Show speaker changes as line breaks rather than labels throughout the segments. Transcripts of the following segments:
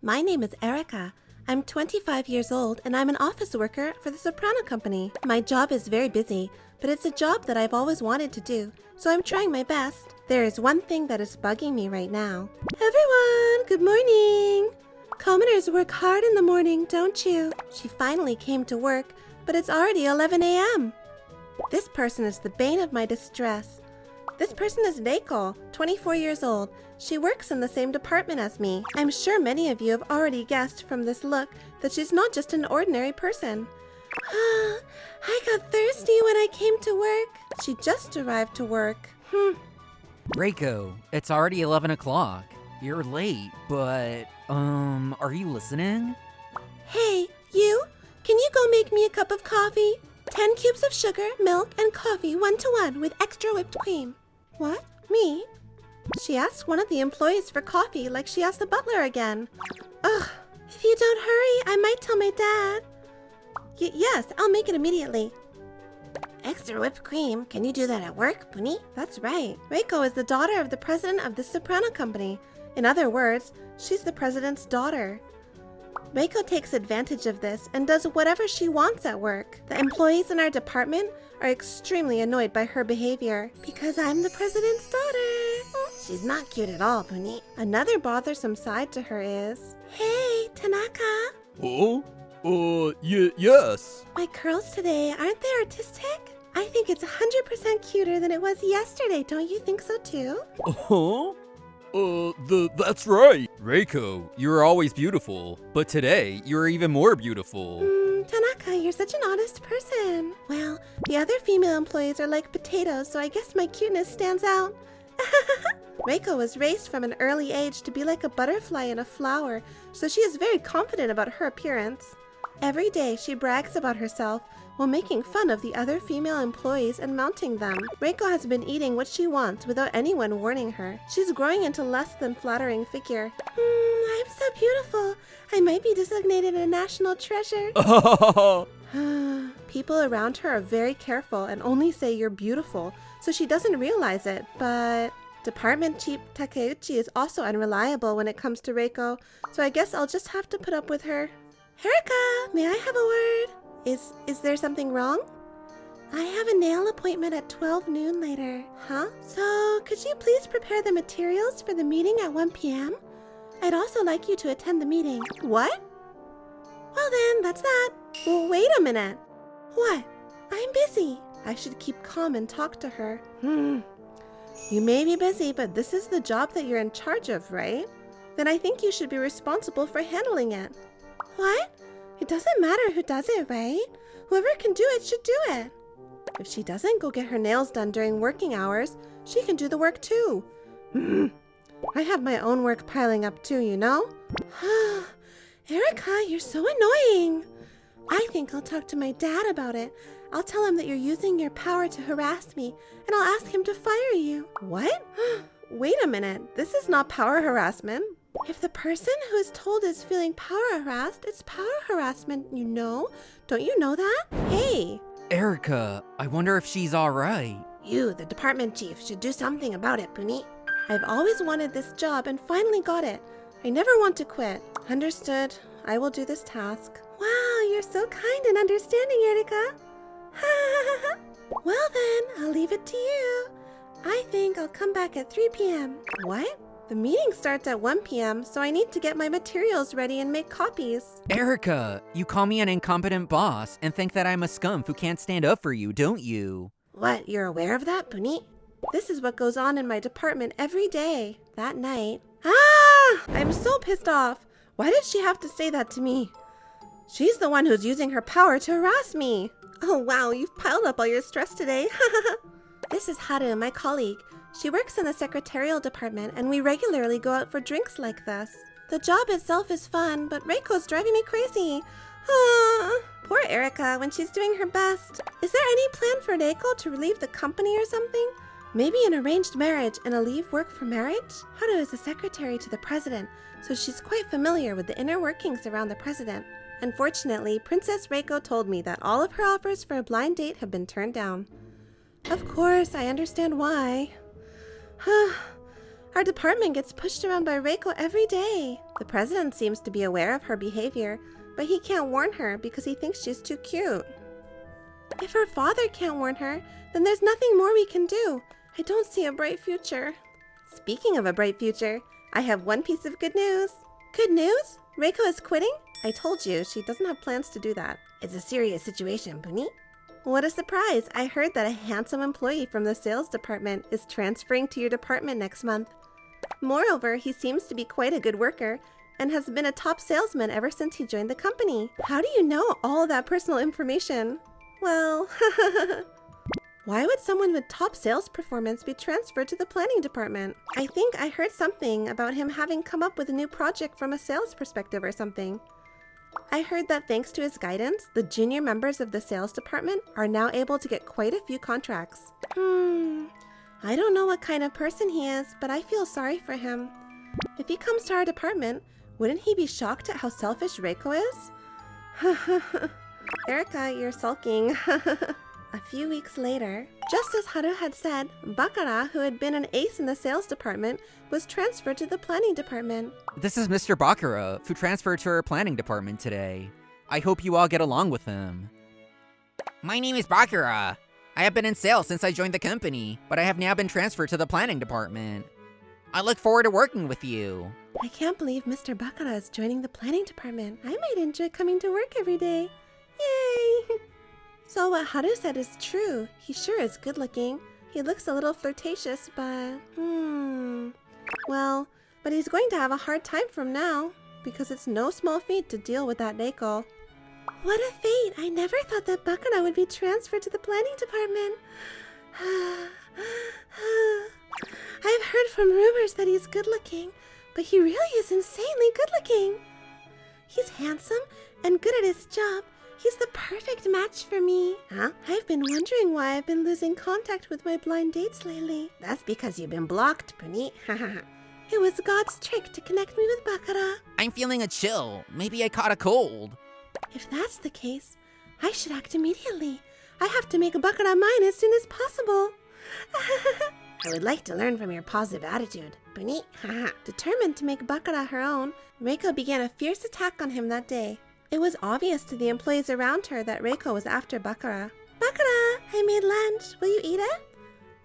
My name is Erica. I'm 25 years old and I'm an office worker for the Soprano company. My job is very busy, but it's a job that I've always wanted to do, so I'm trying my best. There is one thing that is bugging me right now. Everyone, good morning! Commoners work hard in the morning, don't you? She finally came to work, but it's already 11 a.m. This person is the bane of my distress. This person is Reiko, 24 years old. She works in the same department as me. I'm sure many of you have already guessed from this look that she's not just an ordinary person. I got thirsty when I came to work. She just arrived to work.
Reiko, it's already 11 o'clock. You're late, but, are you listening?
Hey, you? Can you go make me a cup of coffee? 10 cubes of sugar, milk, and coffee 1-to-1 with extra whipped cream. What? Me? She asked one of the employees for coffee like she asked the butler again. Ugh, if you don't hurry, I might tell my dad. Yes, I'll make it immediately. Extra whipped cream? Can you do that at work, Bunny? That's right. Reiko is the daughter of the president of the Soprano company. In other words, she's the president's daughter. Reiko takes advantage of this and does whatever she wants at work. The employees in our department are extremely annoyed by her behavior because I'm the president's daughter. She's not cute at all, Bunny. Another bothersome side to her is, hey, Tanaka.
Oh? Yes.
My curls today, aren't they artistic? I think it's 100% cuter than it was yesterday. Don't you think so too?
Uh-huh. That's right. Reiko, you're always beautiful, but today you're even more beautiful.
Tanaka, you're such an honest person. Well, the other female employees are like potatoes, so I guess my cuteness stands out. Reiko was raised from an early age to be like a butterfly in a flower, so she is very confident about her appearance. Every day she brags about herself while making fun of the other female employees and mounting them. Reiko has been eating what she wants without anyone warning her. She's growing into less than flattering figure. I'm so beautiful. I might be designated a national treasure. People around her are very careful and only say you're beautiful, so she doesn't realize it, but Department Chief Takeuchi is also unreliable when it comes to Reiko, so I guess I'll just have to put up with her. Erica, may I have a word? Is there something wrong? I have a nail appointment at 12 noon later. Huh? So, could you please prepare the materials for the meeting at 1 p.m.? I'd also like you to attend the meeting. What? Well then, that's that. Well, wait a minute. What? I'm busy. I should keep calm and talk to her. You may be busy, but this is the job that you're in charge of, right? Then I think you should be responsible for handling it. What? It doesn't matter who does it, right? Whoever can do it should do it. If she doesn't go get her nails done during working hours, she can do the work too. I have my own work piling up too, you know? Erica, you're so annoying. I think I'll talk to my dad about it. I'll tell him that you're using your power to harass me, and I'll ask him to fire you. What? Wait a minute. This is not power harassment. If the person who is told is feeling power harassed, it's power harassment, you know? Don't you know that? Hey!
Erica, I wonder if she's alright.
You, the department chief, should do something about it, Puni. I've always wanted this job and finally got it. I never want to quit. Understood. I will do this task. Wow, you're so kind and understanding, Erica. Well then, I'll leave it to you. I think I'll come back at 3 p.m. What? The meeting starts at 1 p.m., so I need to get my materials ready and make copies.
Erica, you call me an incompetent boss and think that I'm a scum who can't stand up for you, don't you?
What, you're aware of that, Puni? This is what goes on in my department every day. That night. I'm so pissed off. Why did she have to say that to me? She's the one who's using her power to harass me. Oh wow, you've piled up all your stress today. This is Haru, my colleague. She works in the secretarial department, and we regularly go out for drinks like this. The job itself is fun, but Reiko's driving me crazy. Poor Erica when she's doing her best. Is there any plan for Reiko to leave the company or something? Maybe an arranged marriage and a leave work for marriage? Haru is a secretary to the president, so she's quite familiar with the inner workings around the president. Unfortunately, Princess Reiko told me that all of her offers for a blind date have been turned down. Of course, I understand why. Our department gets pushed around by Reiko every day. The president seems to be aware of her behavior, but he can't warn her because he thinks she's too cute. If her father can't warn her, then there's nothing more we can do. I don't see a bright future. Speaking of a bright future, I have one piece of good news. Good news? Reiko is quitting? I told you, she doesn't have plans to do that. It's a serious situation, Bunny. What a surprise! I heard that a handsome employee from the sales department is transferring to your department next month. Moreover, he seems to be quite a good worker and has been a top salesman ever since he joined the company. How do you know all that personal information? Well, why would someone with top sales performance be transferred to the planning department? I think I heard something about him having come up with a new project from a sales perspective or something. I heard that thanks to his guidance, the junior members of the sales department are now able to get quite a few contracts. I don't know what kind of person he is, but I feel sorry for him. If he comes to our department, wouldn't he be shocked at how selfish Reiko is? Erica, you're sulking. A few weeks later, just as Haru had said, Bakara, who had been an ace in the sales department, was transferred to the planning department.
This is Mr. Bakara, who transferred to our planning department today. I hope you all get along with him. My name is Bakara. I have been in sales since I joined the company, but I have now been transferred to the planning department. I look forward to working with you.
I can't believe Mr. Bakara is joining the planning department. I might enjoy coming to work every day. Yay! So what Haru said is true. He sure is good looking. He looks a little flirtatious, but well, but he's going to have a hard time from now, because it's no small feat to deal with that Reiko. What a fate! I never thought that Bakara would be transferred to the planning department. I've heard from rumors that he's good looking, but he really is insanely good looking. He's handsome and good at his job. He's the perfect match for me. Huh? I've been wondering why I've been losing contact with my blind dates lately. That's because you've been blocked, Puni. It was God's trick to connect me with Bakara.
I'm feeling a chill. Maybe I caught a cold.
If that's the case, I should act immediately. I have to make Bakara mine as soon as possible. I would like to learn from your positive attitude, Puni. Determined to make Bakara her own, Reiko began a fierce attack on him that day. It was obvious to the employees around her that Reiko was after Bakara. Bakara, I made lunch. Will you eat it?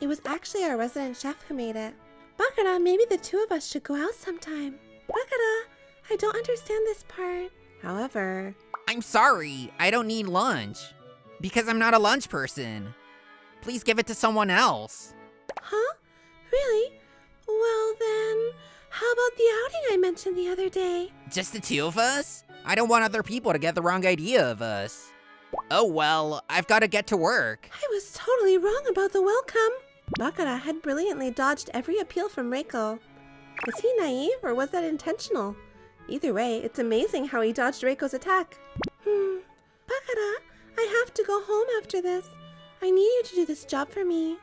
It was actually our resident chef who made it. Bakara, maybe the two of us should go out sometime. Bakara, I don't understand this part. However,
I'm sorry, I don't need lunch. Because I'm not a lunch person. Please give it to someone else.
Huh? Really? Well then, how about the outing I mentioned the other day?
Just the two of us? I don't want other people to get the wrong idea of us. Oh well, I've got to get to work.
I was totally wrong about the welcome. Bakara had brilliantly dodged every appeal from Reiko. Was he naive or was that intentional? Either way, it's amazing how he dodged Reiko's attack. Bakara, I have to go home after this. I need you to do this job for me.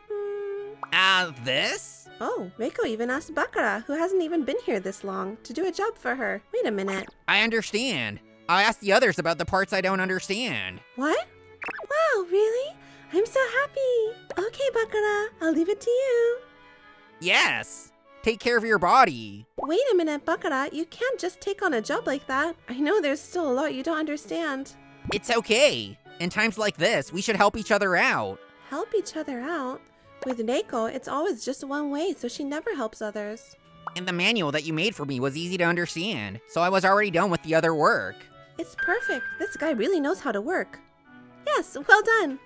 This?
Oh, Reiko even asked Bakara, who hasn't even been here this long, to do a job for her. Wait a minute.
I understand. I asked the others about the parts I don't understand.
What? Wow, really? I'm so happy. Okay, Bakara, I'll leave it to you.
Yes. Take care of your body.
Wait a minute, Bakara. You can't just take on a job like that. I know there's still a lot you don't understand.
It's okay. In times like this, we should help each other out.
Help each other out? With Reiko, it's always just one way, so she never helps others.
And the manual that you made for me was easy to understand, so I was already done with the other work.
It's perfect. This guy really knows how to work. Yes, well done.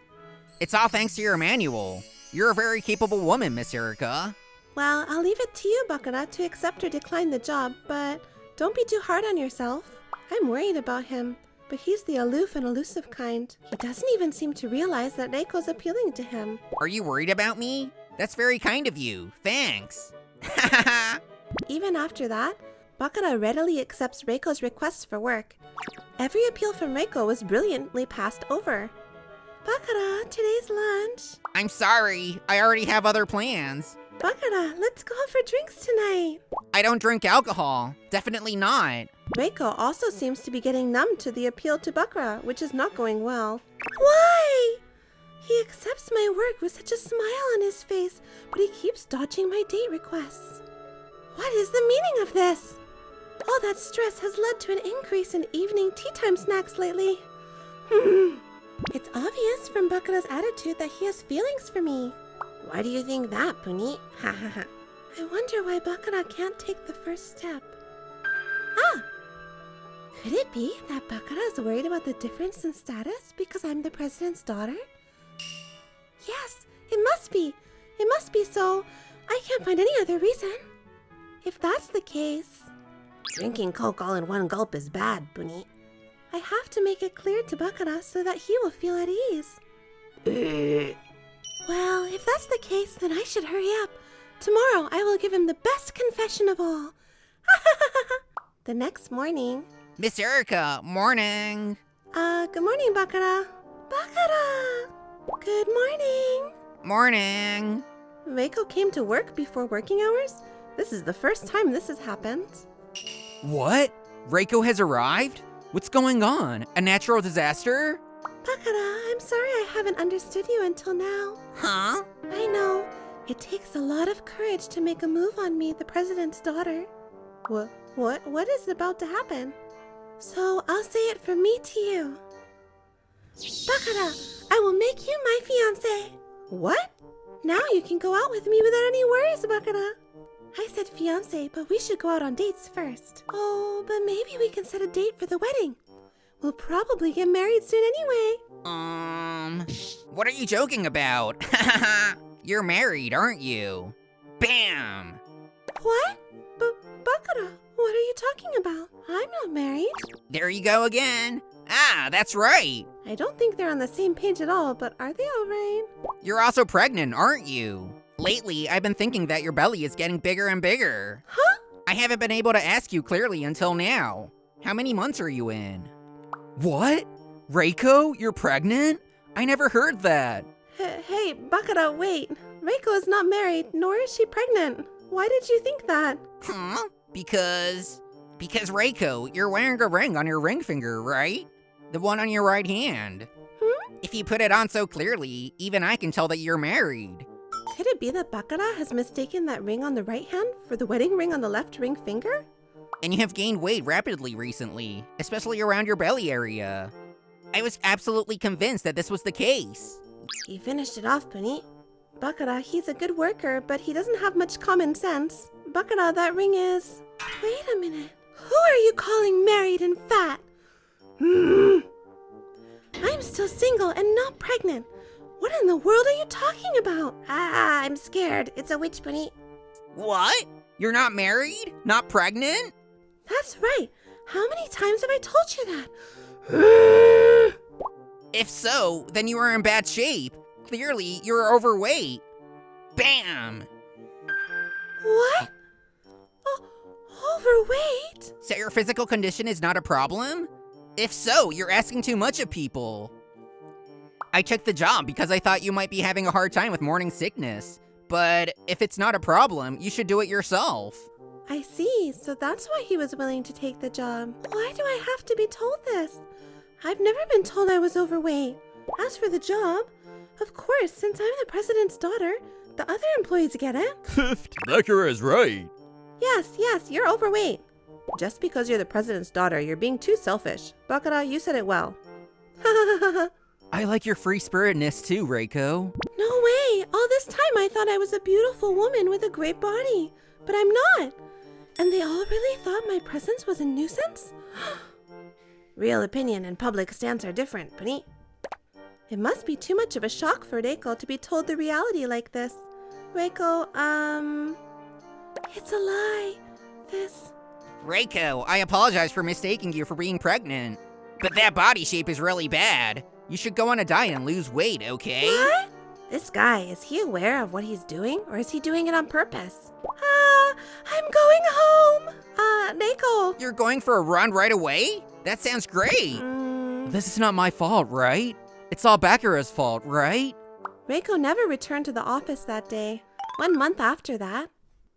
It's all thanks to your manual. You're a very capable woman, Miss Erica.
Well, I'll leave it to you, Bakara, to accept or decline the job, but don't be too hard on yourself. I'm worried about him, but he's the aloof and elusive kind. He doesn't even seem to realize that Reiko's appealing to him.
Are you worried about me? That's very kind of you. Thanks.
Even after that, Bakara readily accepts Reiko's requests for work. Every appeal from Reiko was brilliantly passed over. Bakara, today's lunch.
I'm sorry. I already have other plans.
Bakara, let's go out for drinks tonight.
I don't drink alcohol. Definitely not.
Reiko also seems to be getting numb to the appeal to Bakara, which is not going well. Why? He accepts my work with such a smile on his face, but he keeps dodging my date requests. What is the meaning of this? All that stress has led to an increase in evening tea time snacks lately. It's obvious from Bakara's attitude that he has feelings for me. Why do you think that, Puni? Ha ha ha. I wonder why Bakara can't take the first step. Ah! Could it be that Bakara is worried about the difference in status because I'm the president's daughter? Yes, it must be. It must be so. I can't find any other reason. If that's the case... Drinking Coke all in one gulp is bad, Puni. I have to make it clear to Bakara so that he will feel at ease. Well, if that's the case, then I should hurry up. Tomorrow I will give him the best confession of all. The next morning...
Miss Erica, morning.
Good morning, Bakara. Bakara! Good morning.
Morning.
Reiko came to work before working hours? This is the first time this has happened.
What? Reiko has arrived? What's going on? A natural disaster?
Bakara, I'm sorry I haven't understood you until now.
Huh?
I know. It takes a lot of courage to make a move on me, the president's daughter. What is about to happen? So I'll say it from me to you. Bakara, I will make you my fiancé. What? Now you can go out with me without any worries, Bakara. I said fiancé, but we should go out on dates first. Oh, but maybe we can set a date for the wedding. We'll probably get married soon anyway.
What are you joking about? You're married, aren't you? Bam!
What? Bakara, what are you talking about? I'm not married.
There you go again. Ah, that's right.
I don't think they're on the same page at all, but are they all right?
You're also pregnant, aren't you? Lately, I've been thinking that your belly is getting bigger and bigger.
Huh?
I haven't been able to ask you clearly until now. How many months are you in? What? Reiko, you're pregnant? I never heard that.
Hey, Bakara, wait. Reiko is not married, nor is she pregnant. Why did you think that?
Huh? Because Reiko, you're wearing a ring on your ring finger, right? The one on your right hand. If you put it on so clearly, even I can tell that you're married.
Could it be that Bakara has mistaken that ring on the right hand for the wedding ring on the left ring finger?
And you have gained weight rapidly recently, especially around your belly area. I was absolutely convinced that this was the case.
You finished it off, Puni. Bakara, he's a good worker, but he doesn't have much common sense. Bakara, that ring is... Wait a minute. Who are you calling married and fat? I'm still single and not pregnant. What in the world are you talking about? I'm scared. It's a witch, Puni.
What? You're not married? Not pregnant?
That's right. How many times have I told you that?
If so, then you are in bad shape. Clearly, you're overweight. Bam!
What? Overweight?
So your physical condition is not a problem? If so, you're asking too much of people. I took the job because I thought you might be having a hard time with morning sickness. But if it's not a problem, you should do it yourself.
I see. So that's why he was willing to take the job. Why do I have to be told this? I've never been told I was overweight. As for the job, of course, since I'm the president's daughter, the other employees get it.
Bakara is right.
Yes, you're overweight. Just because you're the president's daughter, you're being too selfish. Bakara, you said it well.
I like your free-spiritedness too, Reiko.
No way! All this time I thought I was a beautiful woman with a great body. But I'm not. And they all really thought my presence was a nuisance? Real opinion and public stance are different, Puni. It must be too much of a shock for Reiko to be told the reality like this. Reiko, it's a lie.
Reiko, I apologize for mistaking you for being pregnant. But that body shape is really bad. You should go on a diet and lose weight, okay?
What? This guy, is he aware of what he's doing, or is he doing it on purpose? I'm going home. Reiko.
You're going for a run right away? That sounds great. This is not my fault, right? It's all Bakara's fault, right?
Reiko never returned to the office that day. 1 month after that,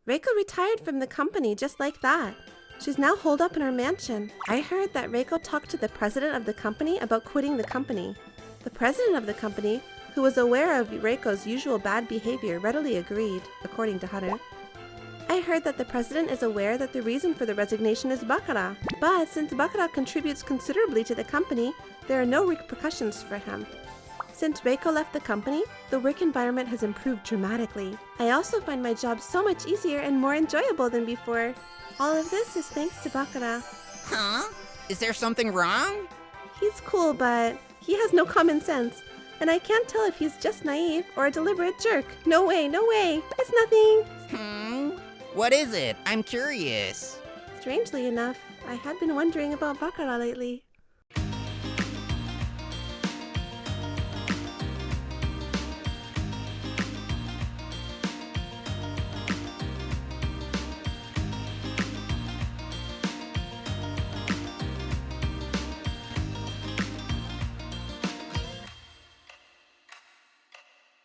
Reiko retired from the company just like that. She's now holed up in her mansion. I heard that Reiko talked to the president of the company about quitting the company. The president of the company, who was aware of Reiko's usual bad behavior, readily agreed, according to Hunter. I I heard that the president is aware that the reason for the resignation is Bakara. But since Bakara contributes considerably to the company, there are no repercussions for him. Since Reiko left the company, the work environment has improved dramatically. I also find my job so much easier and more enjoyable than before. All of this is thanks to Bakara.
Huh? Is there something wrong?
He's cool, but he has no common sense. And I can't tell if he's just naive or a deliberate jerk. No way, no way. It's nothing.
What is it? I'm curious.
Strangely enough, I had been wondering about Bakara lately.